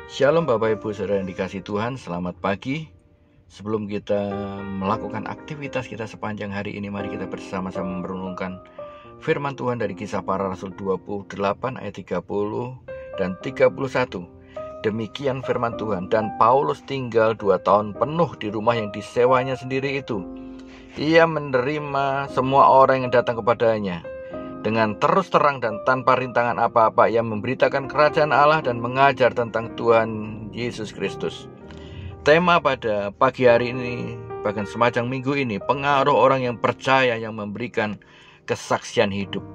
Shalom Bapak Ibu Saudara yang dikasihi Tuhan, selamat pagi. Sebelum kita melakukan aktivitas kita sepanjang hari ini, mari kita bersama-sama merenungkan firman Tuhan dari Kisah Para Rasul 28 ayat 30 dan 31. Demikian firman Tuhan, dan Paulus tinggal 2 tahun penuh di rumah yang disewanya sendiri itu. Ia menerima semua orang yang datang kepadanya. Dengan terus terang dan tanpa rintangan apa-apa, ia memberitakan kerajaan Allah dan mengajar tentang Tuhan Yesus Kristus. Tema pada pagi hari ini, bahkan semacam minggu ini, pengaruh orang yang percaya yang memberikan kesaksian hidup.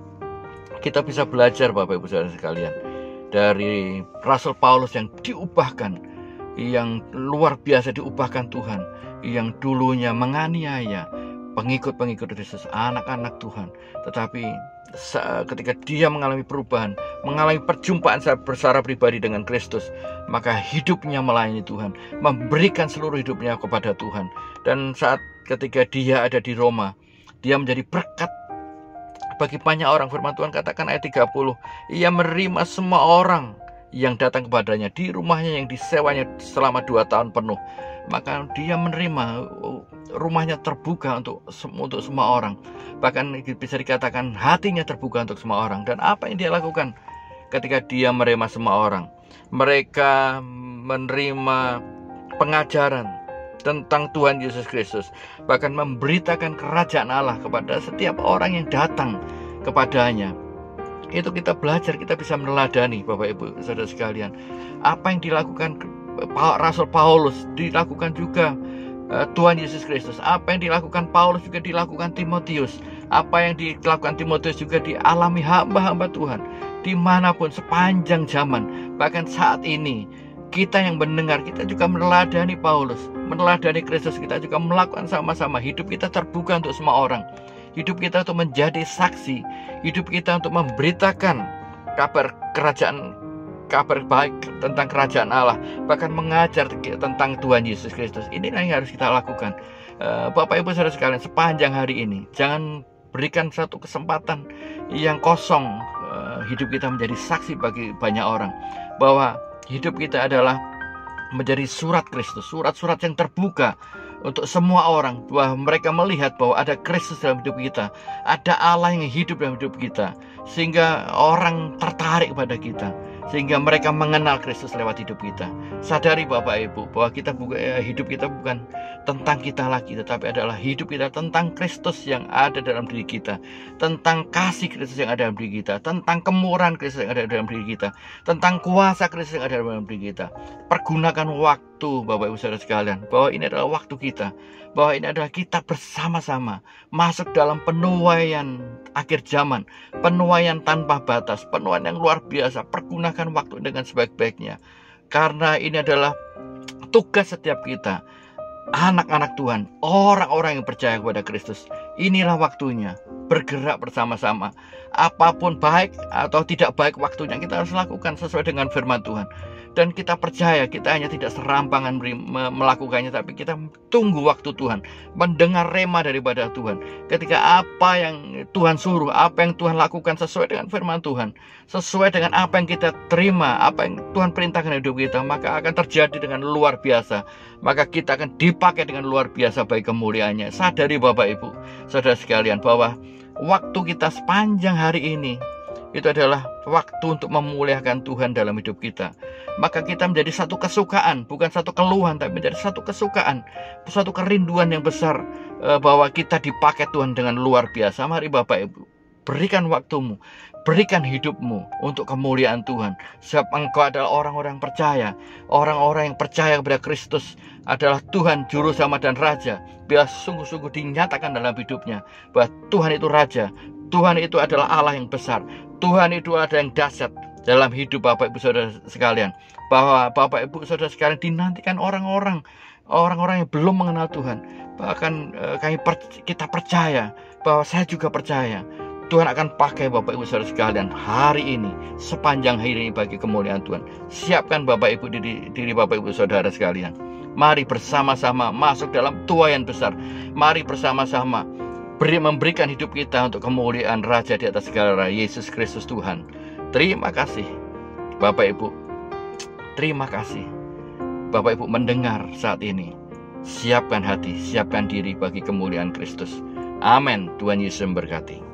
Kita bisa belajar Bapak Ibu Saudara sekalian dari Rasul Paulus yang diubahkan, yang luar biasa diubahkan Tuhan, yang dulunya menganiaya pengikut-pengikut Kristus, anak-anak Tuhan. Tetapi ketika dia mengalami perubahan, mengalami perjumpaan secara pribadi dengan Kristus, maka hidupnya melayani Tuhan, memberikan seluruh hidupnya kepada Tuhan. Dan saat ketika dia ada di Roma, dia menjadi berkat bagi banyak orang. Firman Tuhan katakan ayat 30, ia menerima semua orang yang datang kepadanya di rumahnya yang disewanya selama 2 tahun penuh. Maka dia menerima, rumahnya terbuka untuk semua orang. Bahkan bisa dikatakan hatinya terbuka untuk semua orang. Dan apa yang dia lakukan ketika dia menerima semua orang? Mereka menerima pengajaran tentang Tuhan Yesus Kristus, bahkan memberitakan kerajaan Allah kepada setiap orang yang datang kepadanya. Itu kita belajar, kita bisa meneladani Bapak Ibu Saudara sekalian. Apa yang dilakukan Rasul Paulus dilakukan juga Tuhan Yesus Kristus. Apa yang dilakukan Paulus juga dilakukan Timotius. Apa yang dilakukan Timotius juga dialami hamba-hamba Tuhan dimanapun sepanjang zaman. Bahkan saat ini kita yang mendengar, kita juga meneladani Paulus, meneladani Kristus. Kita juga melakukan sama-sama. Hidup kita terbuka untuk semua orang. Hidup kita untuk menjadi saksi. Hidup kita untuk memberitakan kabar baik tentang kerajaan Allah, bahkan mengajar tentang Tuhan Yesus Kristus. Inilah yang harus kita lakukan. Bapak Ibu Saudara sekalian, sepanjang hari ini jangan berikan satu kesempatan yang kosong. Hidup kita menjadi saksi bagi banyak orang bahwa hidup kita adalah menjadi surat Kristus, surat-surat yang terbuka untuk semua orang, bahwa mereka melihat bahwa ada Kristus dalam hidup kita, ada Allah yang hidup dalam hidup kita, sehingga orang tertarik kepada kita, sehingga mereka mengenal Kristus lewat hidup kita. Sadari Bapak Ibu bahwa hidup kita bukan tentang kita lagi, tetapi adalah hidup kita tentang Kristus yang ada dalam diri kita, tentang kasih Kristus yang ada dalam diri kita, tentang kemurahan Kristus yang ada dalam diri kita, tentang kuasa Kristus yang ada dalam diri kita. Pergunakan waktu Bapak Ibu Saudara sekalian, bahwa ini adalah waktu kita, bahwa ini adalah kita bersama-sama masuk dalam penuaian akhir zaman, penuaian tanpa batas, penuaian yang luar biasa. Pergunakan waktu dengan sebaik-baiknya, karena ini adalah tugas setiap kita, anak-anak Tuhan, orang-orang yang percaya kepada Kristus. Inilah waktunya bergerak bersama-sama. Apapun baik atau tidak baik waktunya, kita harus lakukan sesuai dengan firman Tuhan. Dan kita percaya, kita hanya tidak serampangan melakukannya, tapi kita tunggu waktu Tuhan, mendengar rema daripada Tuhan. Ketika apa yang Tuhan suruh, apa yang Tuhan lakukan sesuai dengan firman Tuhan, sesuai dengan apa yang kita terima, apa yang Tuhan perintahkan hidup kita, maka akan terjadi dengan luar biasa. Maka kita akan dipakai dengan luar biasa bagi kemuliaannya. Sadari Bapak Ibu Saudara sekalian bahwa waktu kita sepanjang hari ini itu adalah waktu untuk memuliakan Tuhan dalam hidup kita. Maka kita menjadi satu kesukaan, bukan satu keluhan, tapi menjadi satu kesukaan, satu kerinduan yang besar, bahwa kita dipakai Tuhan dengan luar biasa. Mari Bapak Ibu, berikan waktumu, berikan hidupmu untuk kemuliaan Tuhan. Sebab engkau adalah orang-orang percaya, orang-orang yang percaya kepada Kristus adalah Tuhan Juru Selamat dan Raja. Biar sungguh-sungguh dinyatakan dalam hidupnya bahwa Tuhan itu Raja, Tuhan itu adalah Allah yang besar, Tuhan itu ada yang dahsyat dalam hidup Bapak Ibu Saudara sekalian. Bahwa Bapak Ibu Saudara sekalian dinantikan orang-orang yang belum mengenal Tuhan. Bahkan kita percaya, bahwa saya juga percaya Tuhan akan pakai Bapak Ibu Saudara sekalian hari ini, sepanjang hari ini bagi kemuliaan Tuhan. Siapkan Bapak Ibu diri Bapak Ibu Saudara sekalian. Mari bersama-sama masuk dalam tuaian besar. Mari bersama-sama memberikan hidup kita untuk kemuliaan Raja di atas segala, Yesus Kristus Tuhan. Terima kasih Bapak Ibu. Terima kasih Bapak Ibu mendengar saat ini. Siapkan hati, siapkan diri bagi kemuliaan Kristus. Amin. Tuhan Yesus memberkati.